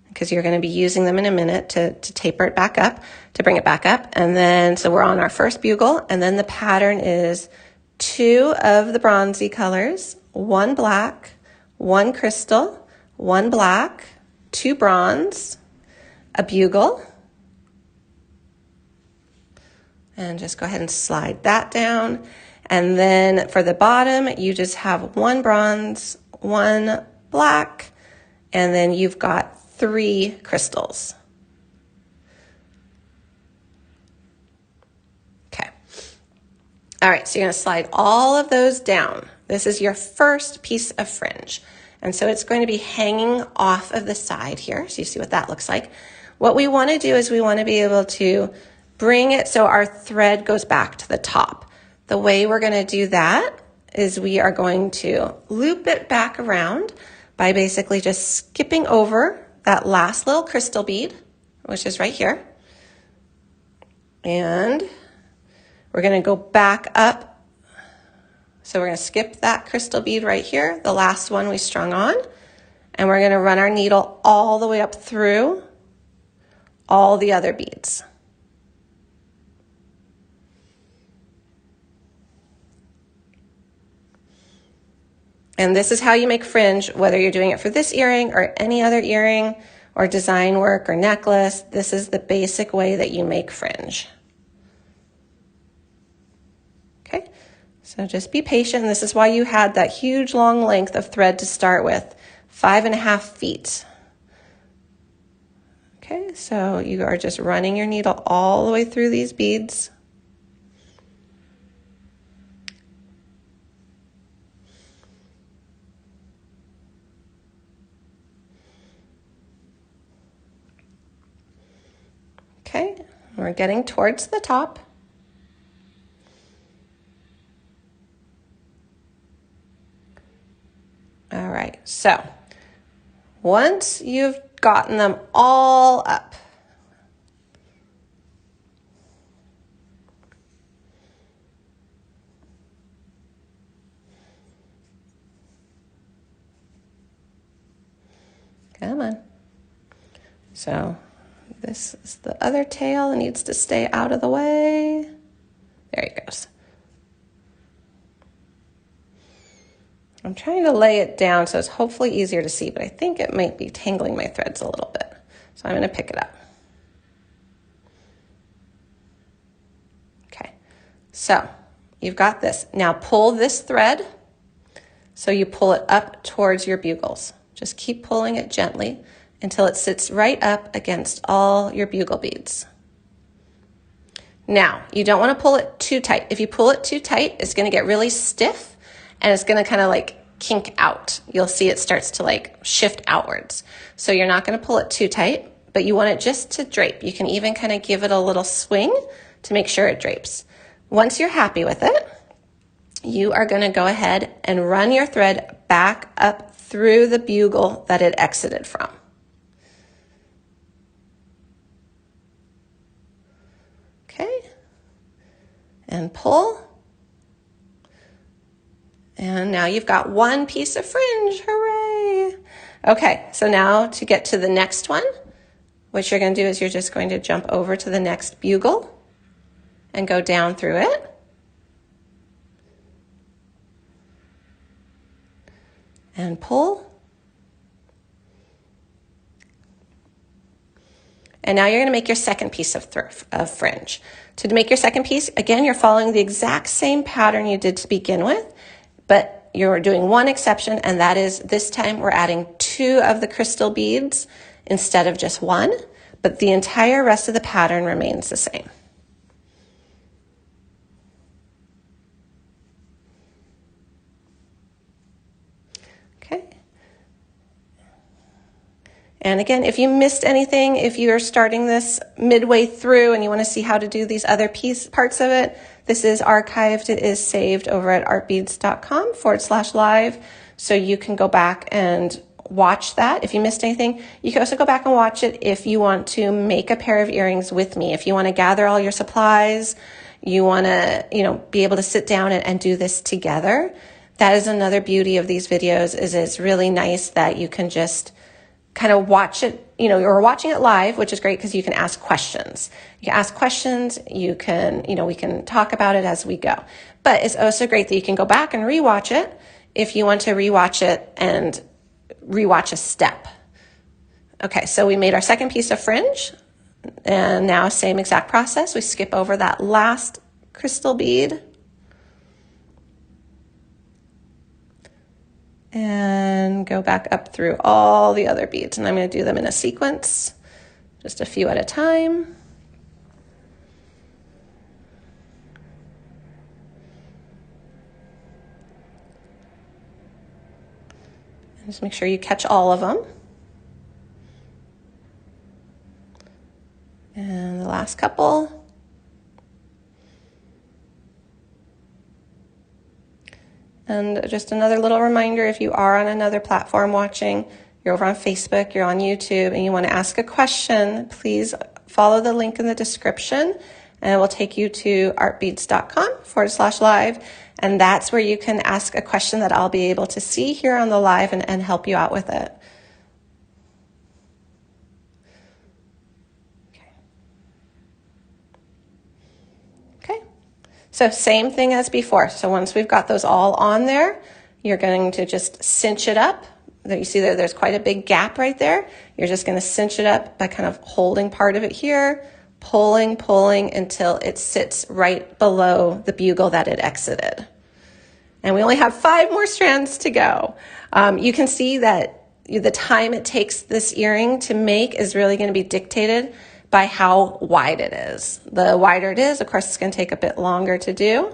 because you're going to be using them in a minute to taper it back up, to bring it back up. And then, so we're on our first bugle, and then the pattern is 2 of the bronzy colors, 1 black, 1 crystal, 1 black, 2 bronze, a bugle. And just go ahead and slide that down. And then for the bottom, you just have 1 bronze, 1 black, and then you've got 3 crystals. Okay. All right, so you're going to slide all of those down. This is your first piece of fringe. And so it's going to be hanging off of the side here. So you see what that looks like. What we want to do is we want to be able to bring it so our thread goes back to the top. The way we're going to do that is we are going to loop it back around by basically just skipping over that last little crystal bead, which is right here. And we're going to go back up. So we're going to skip that crystal bead right here, the last one we strung on, and we're going to run our needle all the way up through all the other beads. And this is how you make fringe, whether you're doing it for this earring or any other earring or design work or necklace. This is the basic way that you make fringe. Okay, so just be patient. This is why you had that huge long length of thread to start with, 5.5 feet. Okay, so you are just running your needle all the way through these beads. Okay, we're getting towards the top. All right, so once you've gotten them all up, come on. So this is the other tail. It needs to stay out of the way. There it goes. I'm trying to lay it down so it's hopefully easier to see, but I think it might be tangling my threads a little bit. So I'm going to pick it up. Okay, so you've got this. Now pull this thread so you pull it up towards your bugles. Just keep pulling it gently until it sits right up against all your bugle beads. Now, you don't want to pull it too tight. If you pull it too tight, it's going to get really stiff and it's going to kind of like kink out. You'll see it starts to like shift outwards. So you're not going to pull it too tight, but you want it just to drape. You can even kind of give it a little swing to make sure it drapes. Once you're happy with it, you are going to go ahead and run your thread back up through the bugle that it exited from. Okay, and pull. And now you've got one piece of fringe, hooray! Okay, so now to get to the next one, what you're going to do is you're just going to jump over to the next bugle and go down through it. And pull. And now you're going to make your second piece of fringe. To make your second piece, again, you're following the exact same pattern you did to begin with, but you're doing one exception, and that is this time we're adding 2 of the crystal beads instead of just 1, but the entire rest of the pattern remains the same. Okay. And again, if you missed anything, if you're starting this midway through and you want to see how to do these other parts of it, this is archived. It is saved over at artbeads.com/live. So you can go back and watch that. If you missed anything, you can also go back and watch it if you want to make a pair of earrings with me. If you want to gather all your supplies, you want to, be able to sit down and do this together. That is another beauty of these videos, is it's really nice that you can just kind of watch it, you're watching it live, which is great because you can ask questions. You can ask questions, you can, we can talk about it as we go. But it's also great that you can go back and rewatch it if you want to rewatch it and rewatch a step. Okay, so we made our second piece of fringe, and now same exact process. We skip over that last crystal bead. And go back up through all the other beads. And I'm going to do them in a sequence, just a few at a time. And just make sure you catch all of them. And the last couple. And just another little reminder, if you are on another platform watching, you're over on Facebook, you're on YouTube, and you want to ask a question, please follow the link in the description, and it will take you to artbeads.com/live, and that's where you can ask a question that I'll be able to see here on the live and help you out with it. So same thing as before. So once we've got those all on there, you're going to just cinch it up. You see that there's quite a big gap right there. You're just going to cinch it up by kind of holding part of it here, pulling until it sits right below the bugle that it exited. And we only have 5 more strands to go. You can see that the time it takes this earring to make is really going to be dictated by how wide it is. The wider it is, of course, it's going to take a bit longer to do.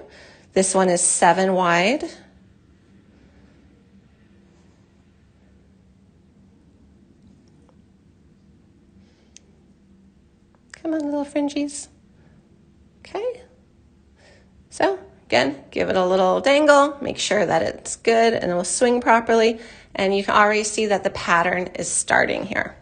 This one is 7 wide. Come on, little fringies. Okay. So again, give it a little dangle, make sure that it's good and it will swing properly. And you can already see that the pattern is starting here.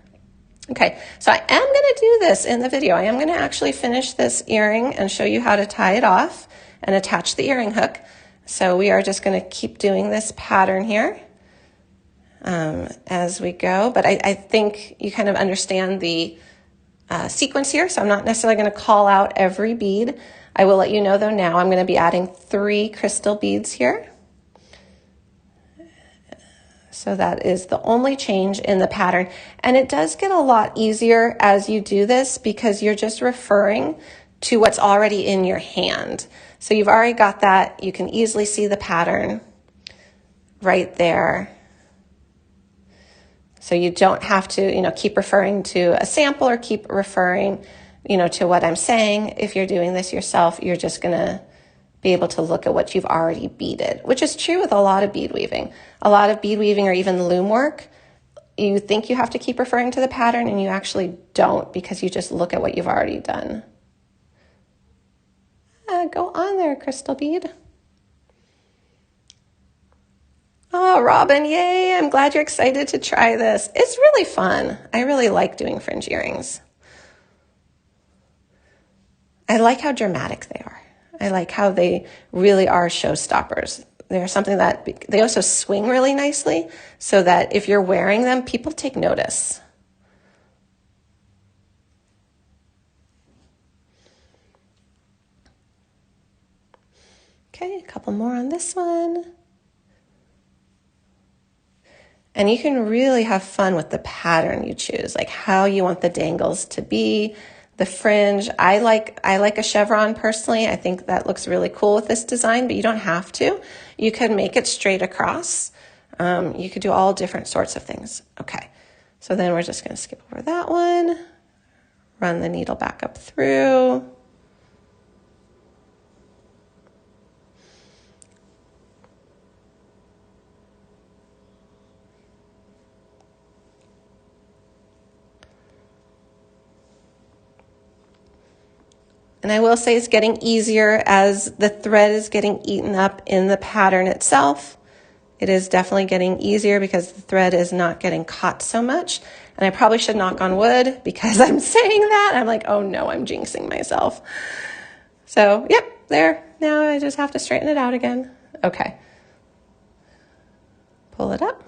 Okay, so I am going to do this in the video. I am going to actually finish this earring and show you how to tie it off and attach the earring hook. So we are just going to keep doing this pattern here as we go. But I think you kind of understand the sequence here, so I'm not necessarily going to call out every bead. I will let you know, though, now I'm going to be adding 3 crystal beads here. So that is the only change in the pattern. And it does get a lot easier as you do this because you're just referring to what's already in your hand. So you've already got that. You can easily see the pattern right there. So you don't have to, keep referring to a sample or keep referring, to what I'm saying. If you're doing this yourself, you're just going to be able to look at what you've already beaded, which is true with a lot of bead weaving. A lot of bead weaving or even loom work, you think you have to keep referring to the pattern and you actually don't because you just look at what you've already done. Go on there, crystal bead. All Oh, Robin, yay. I'm glad you're excited to try this. It's really fun. I really like doing fringe earrings. I like how dramatic they are. I like how they really are showstoppers. They're something that they also swing really nicely so that if you're wearing them, people take notice. Okay, a couple more on this one. And you can really have fun with the pattern you choose, like how you want the dangles to be, the fringe. I like a chevron personally. I think that looks really cool with this design, but you don't have to. You could make it straight across. You could do all different sorts of things. Okay, so then we're just going to skip over that one, run the needle back up through. And I will say it's getting easier as the thread is getting eaten up in the pattern itself. It is definitely getting easier because the thread is not getting caught so much. And I probably should knock on wood because I'm saying that. I'm like, oh no, I'm jinxing myself. So, yep, there. Now I just have to straighten it out again. Okay. Pull it up.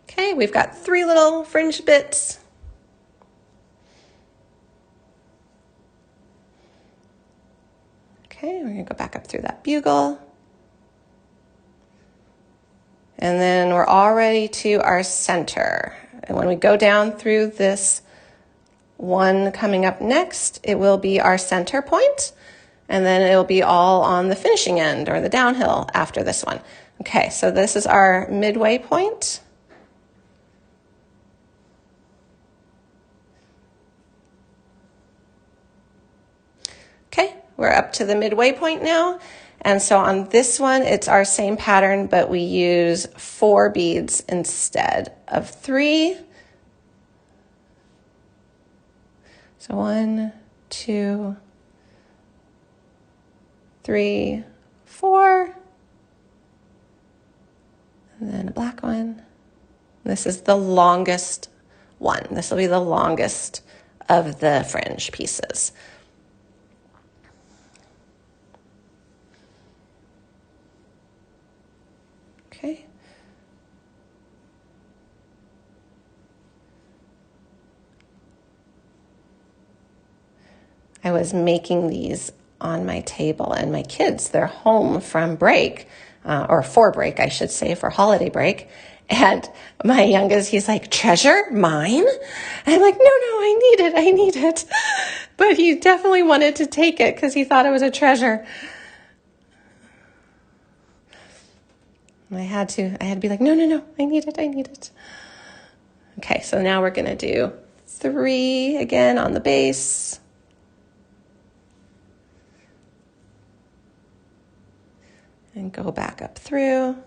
Okay, we've got 3 little fringe bits. Okay, we're gonna go back up through that bugle. And then we're already to our center. And when we go down through this one coming up next, it will be our center point, and then it'll be all on the finishing end or the downhill after this one. Okay, so this is our midway point. Okay, we're up to the midway point now. And so on this one, it's our same pattern, but we use 4 beads instead of 3. So 1, 2, 3, 4. And then a black one. This is the longest one. This will be the longest of the fringe pieces. Okay. I was making these on my table, and my kids, they're home from break, or for break, I should say, for holiday break. And my youngest, he's like, treasure, mine? And I'm like, no, I need it. But he definitely wanted to take it because he thought it was a treasure. And I had to be like, no, I need it. Okay, so now we're gonna do 3 again on the base. And go back up through.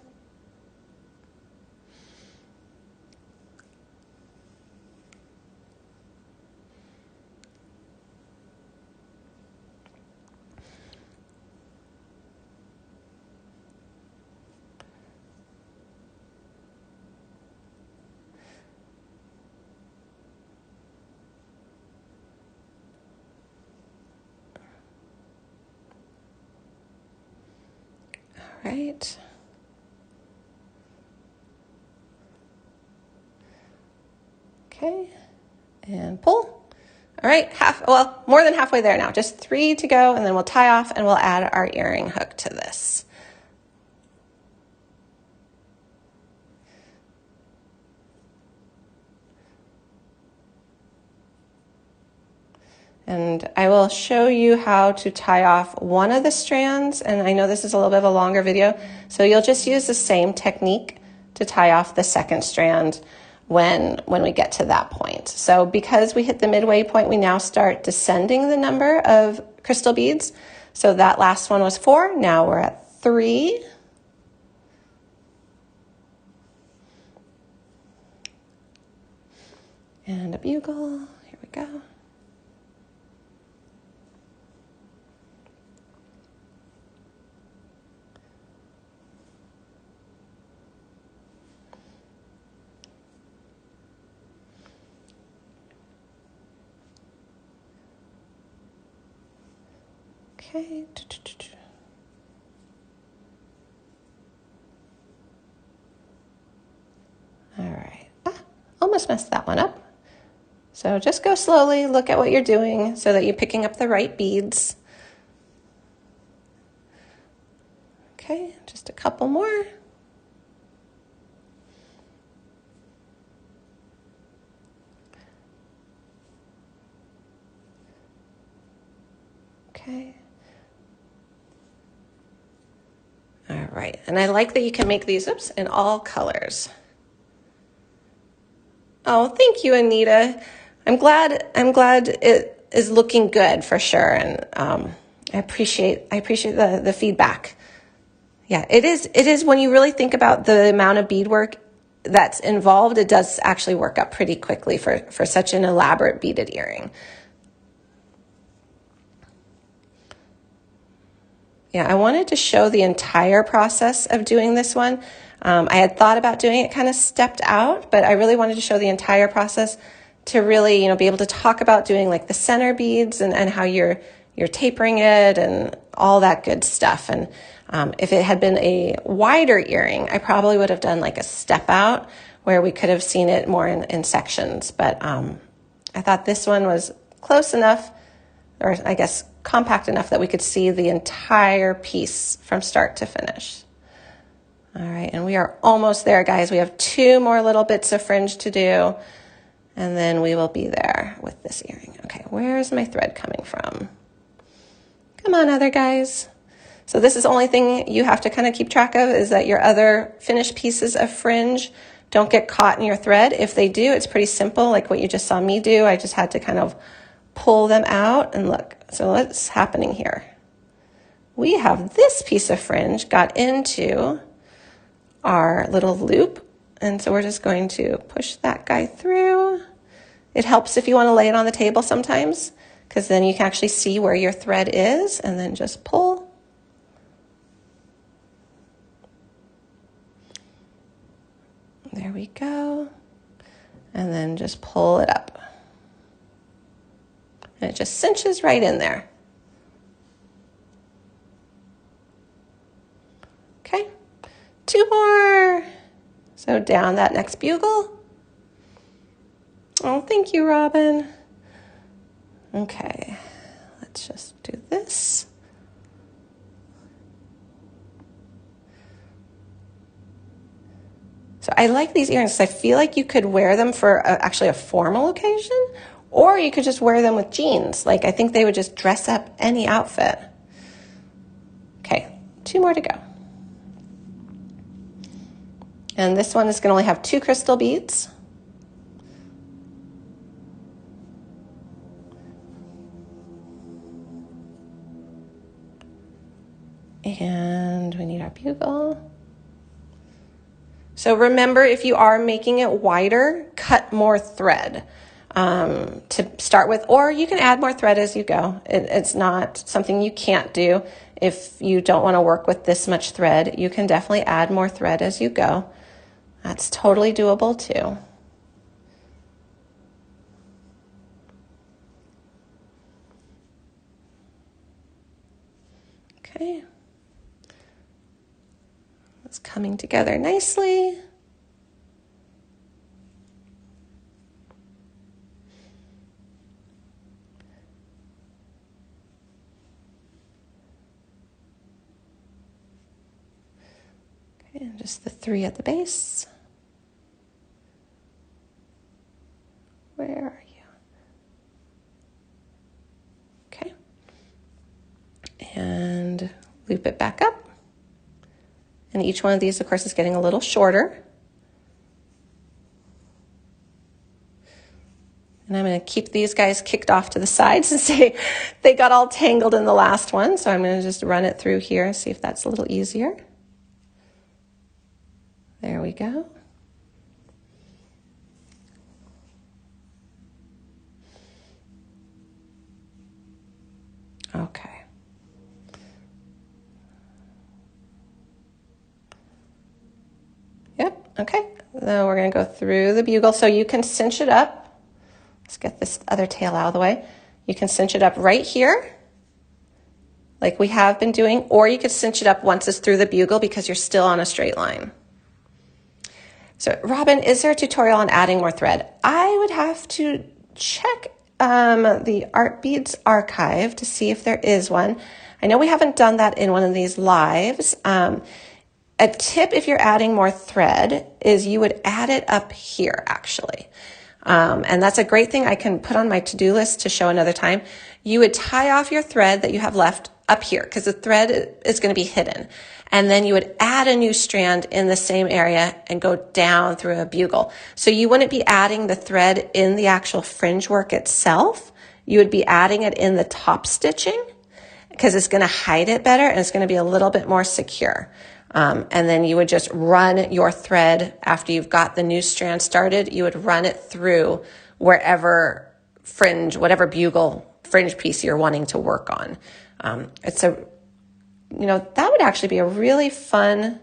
All right. Okay, and pull. All right, more than halfway there now. Just 3 to go, and then we'll tie off and we'll add our earring hook to this. And I will show you how to tie off one of the strands, and I know this is a little bit of a longer video, so you'll just use the same technique to tie off the second strand when we get to that point. So because we hit the midway point, we now start descending the number of crystal beads. So that last one was 4, now we're at 3. And a bugle, here we go. Okay. All right. Almost messed that one up. So just go slowly, look at what you're doing so that you're picking up the right beads. Okay, just a couple more. Okay. All right, and I like that you can make these, in all colors. Oh, thank you, Anita. I'm glad it is looking good for sure, and I appreciate the feedback. Yeah, it is when you really think about the amount of beadwork that's involved, it does actually work up pretty quickly for such an elaborate beaded earring. Yeah, I wanted to show the entire process of doing this one. I had thought about doing it kind of stepped out, but I really wanted to show the entire process to really, be able to talk about doing like the center beads and how you're tapering it and all that good stuff. And if it had been a wider earring, I probably would have done like a step out where we could have seen it more in sections. But I thought this one was close enough, or I guess compact enough that we could see the entire piece from start to finish. All right, and we are almost there, guys. We have 2 more little bits of fringe to do, and then we will be there with this earring. Okay, where's my thread coming from? Come on, other guys. So this is the only thing you have to kind of keep track of, is that your other finished pieces of fringe don't get caught in your thread. If they do, it's pretty simple, like what you just saw me do. I just had to kind of pull them out and look. So what's happening here? We have this piece of fringe got into our little loop, and so we're just going to push that guy through. It helps if you want to lay it on the table sometimes, because then you can actually see where your thread is, and then just pull. There we go. And then just pull it up. And it just cinches right in there. Okay, 2 more. So down that next bugle. Oh, thank you, Robin. Okay, let's just do this. So I like these earrings. I feel like you could wear them for actually a formal occasion, or you could just wear them with jeans. Like, I think they would just dress up any outfit. Okay, 2 more to go. And this one is going to only have 2 crystal beads. And we need our bugle. So remember, if you are making it wider, cut more thread to start with, or you can add more thread as you go. It's not something you can't do. If you don't want to work with this much thread, you can definitely add more thread as you go. That's totally doable too. Okay. It's coming together nicely. Okay, and just the 3 at the base. Where are you? Okay. And loop it back up. And each one of these, of course, is getting a little shorter. And I'm going to keep these guys kicked off to the side since they got all tangled in the last one. So I'm going to just run it through here and see if that's a little easier. There we go. Okay. Yep, okay. Then we're going to go through the bugle. So you can cinch it up. Let's get this other tail out of the way. You can cinch it up right here. like we have been doing, or you could cinch it up once it's through the bugle because you're still on a straight line. So Robin, is there a tutorial on adding more thread? I would have to check the Art Beads archive to see if there is one. I know we haven't done that in one of these lives. A tip if you're adding more thread is you would add it up here actually. And that's a great thing I can put on my to-do list to show another time. You would tie off your thread that you have left up here because the thread is going to be hidden. And then you would add a new strand in the same area and go down through a bugle. So you wouldn't be adding the thread in the actual fringe work itself. You would be adding it in the top stitching because it's going to hide it better and it's going to be a little bit more secure. And then you would just run your thread after you've got the new strand started. You would run it through wherever fringe, whatever bugle fringe piece you're wanting to work on. It's a, you know, that would actually be a really fun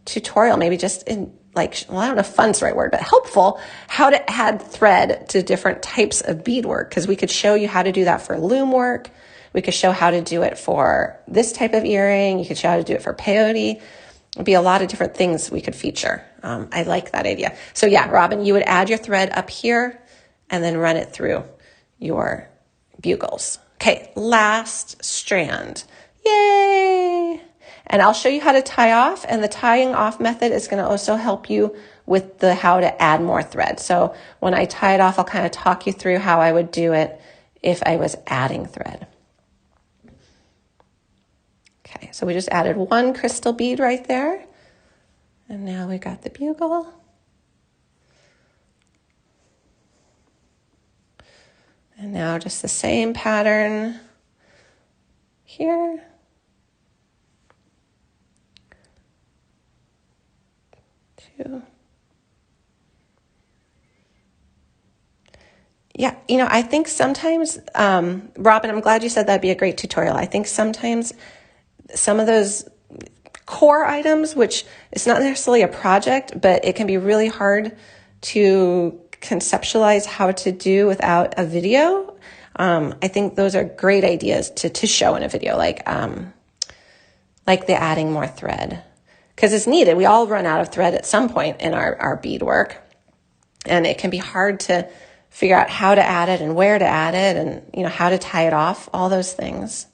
tutorial, maybe just in like, well, I don't know if fun's the right word, but helpful, how to add thread to different types of bead work. Because we could show you how to do that for loom work. We could show how to do it for this type of earring. You could show how to do it for peyote. It'd be a lot of different things we could feature. I like that idea. So yeah, Robin, you would add your thread up here and then run it through your bugles. Okay, last strand. Yay! And I'll show you how to tie off, and the tying off method is going to also help you with the how to add more thread. So when I tie it off, I'll kind of talk you through how I would do it if I was adding thread. Okay, so we just added one crystal bead right there. And now we got the bugle. And now just the same pattern here. 2. Yeah, you know, I think sometimes, Robin, I'm glad you said that'd be a great tutorial. I think sometimes some of those core items, which it's not necessarily a project, but it can be really hard to conceptualize how to do without a video. I think those are great ideas to show in a video, like the adding more thread, because it's needed. We all run out of thread at some point in our bead work, and it can be hard to figure out how to add it and where to add it and, you know, how to tie it off, all those things.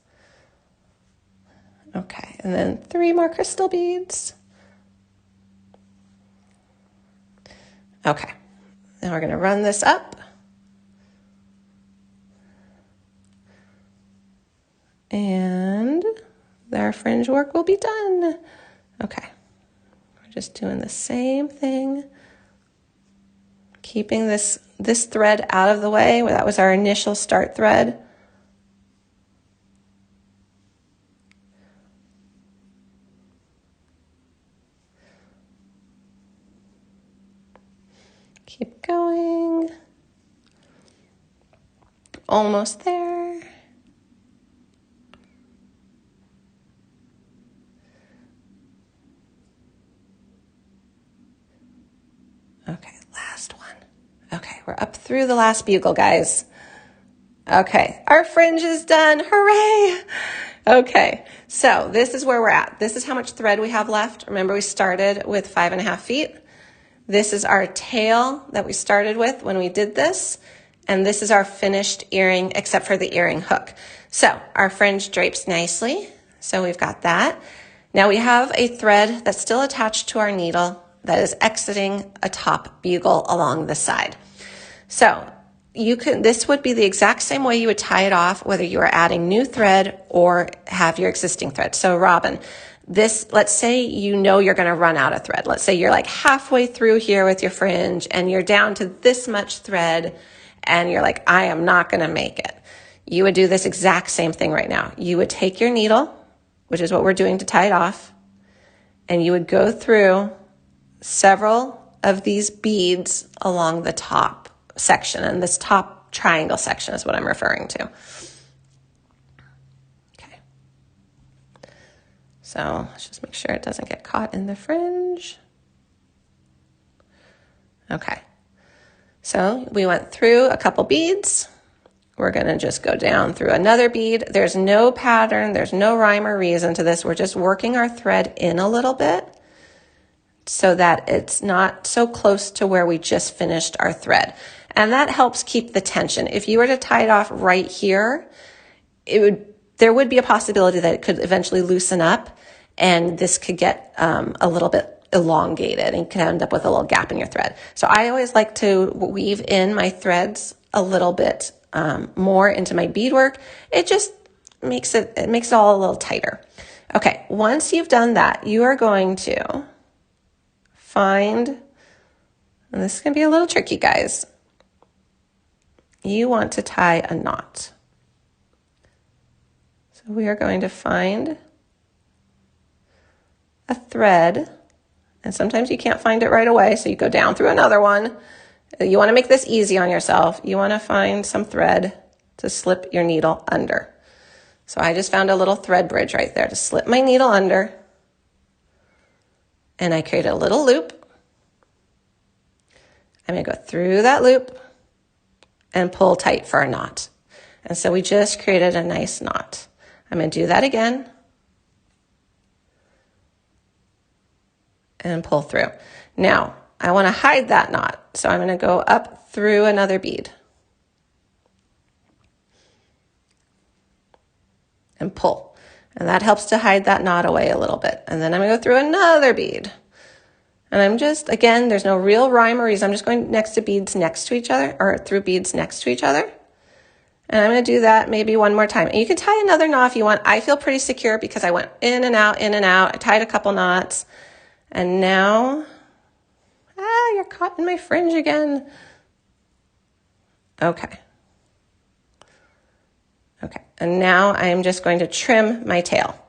Okay, and then 3 more crystal beads. Okay, now we're going to run this up. And our fringe work will be done. Okay, we're just doing the same thing. Keeping this thread out of the way. That was our initial start thread. Keep going. Almost there. Okay, last one. Okay, we're up through the last bugle, guys. Okay, our fringe is done. Hooray! Okay, so this is where we're at. This is how much thread we have left. Remember, we started with 5.5 feet. This is our tail that we started with when we did this. And this is our finished earring, except for the earring hook. So our fringe drapes nicely. So we've got that. Now we have a thread that's still attached to our needle that is exiting a top bugle along the side. So this would be the exact same way you would tie it off, whether you are adding new thread or have your existing thread. So Robin, let's say you know you're going to run out of thread. Let's say you're like halfway through here with your fringe and you're down to this much thread and you're like, I am not going to make it. You would do this exact same thing right now. You would take your needle, which is what we're doing to tie it off, and you would go through several of these beads along the top section, and this top triangle section is what I'm referring to. Okay. So let's just make sure it doesn't get caught in the fringe. Okay. So we went through a couple beads, we're going to just go down through another bead. There's no pattern, there's no rhyme or reason to this. We're just working our thread in a little bit so that it's not so close to where we just finished our thread. And that helps keep the tension. If you were to tie it off right here, there would be a possibility that it could eventually loosen up and this could get a little bit elongated and you could end up with a little gap in your thread. So I always like to weave in my threads a little bit more into my beadwork. It just makes it all a little tighter. Okay, once you've done that, you are going to find, and this is going to be a little tricky, guys. You want to tie a knot. So we are going to find a thread, and sometimes you can't find it right away, so you go down through another one. You want to make this easy on yourself. You want to find some thread to slip your needle under. So I just found a little thread bridge right there to slip my needle under, and I created a little loop. I'm going to go through that loop and pull tight for a knot. And so we just created a nice knot. I'm going to do that again and pull through. Now, I want to hide that knot, so I'm going to go up through another bead and pull. And that helps to hide that knot away a little bit. And then I'm going to go through another bead. And I'm just, again, there's no real rhyme or reason. I'm just going next to beads next to each other, or through beads next to each other. And I'm going to do that maybe one more time. And you can tie another knot if you want. I feel pretty secure because I went in and out, in and out. I tied a couple knots. And now, you're caught in my fringe again. Okay. Okay, and now I am just going to trim my tail.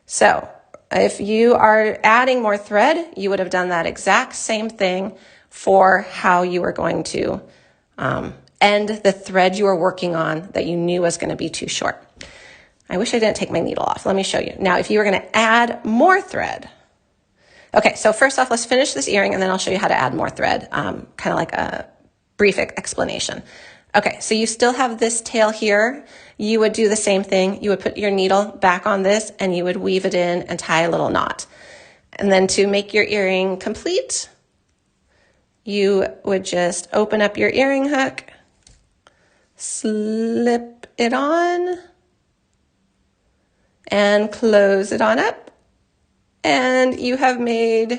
So if you are adding more thread, you would have done that exact same thing for how you were going to end the thread you were working on that you knew was going to be too short. I wish I didn't take my needle off. Let me show you. Now, if you were going to add more thread, okay, so first off, let's finish this earring and then I'll show you how to add more thread, kind of like a brief explanation. Okay, so you still have this tail here. You would do the same thing. You would put your needle back on this and you would weave it in and tie a little knot. And then to make your earring complete, you would just open up your earring hook, slip it on, and close it on up. And you have made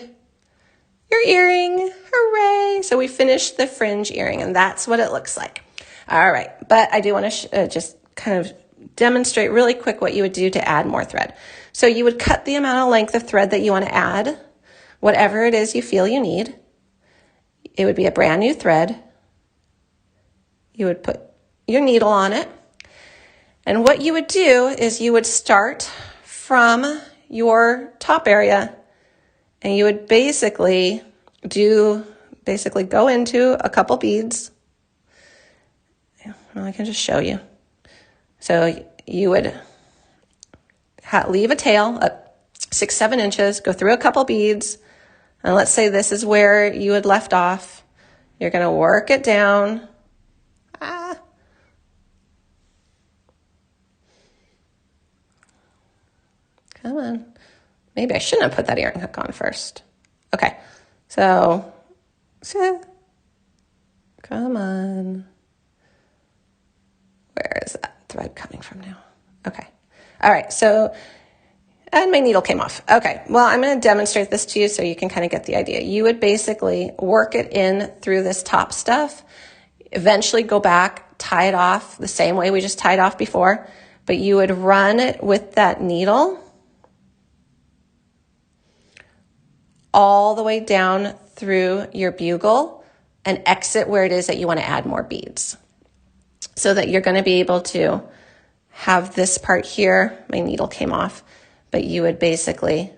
your earring. Hooray! So we finished the fringe earring and that's what it looks like. All right, but I do want to just kind of demonstrate really quick what you would do to add more thread. So you would cut the amount of length of thread that you want to add, whatever it is you feel you need. It would be a brand new thread. You would put your needle on it. And what you would do is you would start from your top area and you would basically go into a couple beads. Well, I can just show you. So you would leave a tail up 6-7 inches, go through a couple beads, and let's say this is where you had left off. You're going to work it down. Come on. Maybe I shouldn't have put that earring hook on first. Okay, so come on. Where is that thread coming from now? Okay. All right. So, and my needle came off. Okay. Well, I'm going to demonstrate this to you so you can kind of get the idea. You would basically work it in through this top stuff, eventually go back, tie it off the same way we just tied off before, but you would run it with that needle all the way down through your bugle and exit where it is that you want to add more beads. So that you're going to be able to have this part here. My needle came off, but you would basically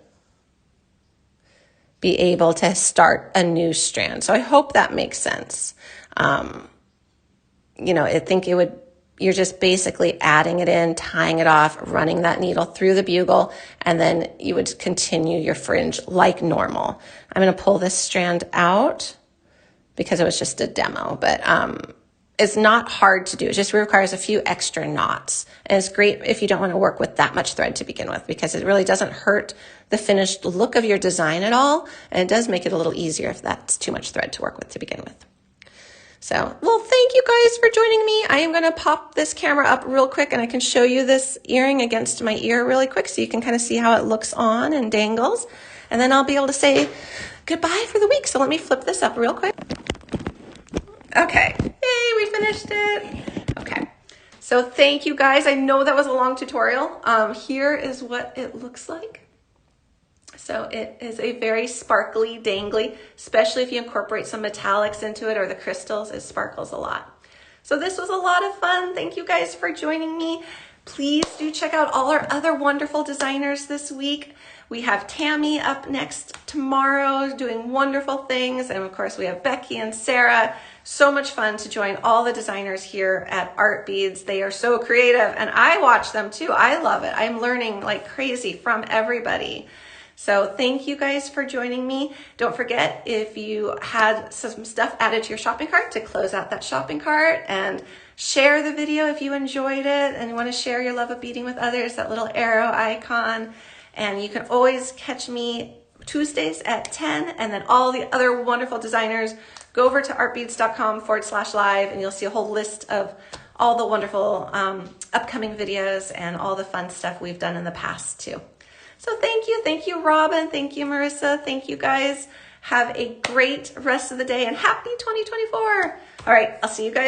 be able to start a new strand. So I hope that makes sense. I think you're just basically adding it in, tying it off, running that needle through the bugle, and then you would continue your fringe like normal. I'm going to pull this strand out because it was just a demo, but is not hard to do. It just requires a few extra knots. And it's great if you don't want to work with that much thread to begin with, because it really doesn't hurt the finished look of your design at all. And it does make it a little easier if that's too much thread to work with to begin with. So, well, thank you guys for joining me. I am going to pop this camera up real quick and I can show you this earring against my ear really quick so you can kind of see how it looks on and dangles. And then I'll be able to say goodbye for the week. So let me flip this up real quick. Okay, hey, we finished it. Okay, so thank you guys. I know that was a long tutorial. Here is what it looks like. So it is a very sparkly, dangly, especially if you incorporate some metallics into it or the crystals, it sparkles a lot. So this was a lot of fun. Thank you guys for joining me. Please do check out all our other wonderful designers this week. We have Tammy up next tomorrow doing wonderful things. And of course we have Becky and Sarah. So much fun to join all the designers here at Art Beads. They are so creative and I watch them too. I love it. I'm learning like crazy from everybody. So thank you guys for joining me. Don't forget, if you had some stuff added to your shopping cart, to close out that shopping cart and share the video if you enjoyed it and you want to share your love of beading with others, that little arrow icon. And you can always catch me Tuesdays at 10, and then all the other wonderful designers, go over to artbeads.com/live and you'll see a whole list of all the wonderful upcoming videos and all the fun stuff we've done in the past too. So thank you, Robin. Thank you, Marissa. Thank you guys. Have a great rest of the day and happy 2024. All right, I'll see you guys.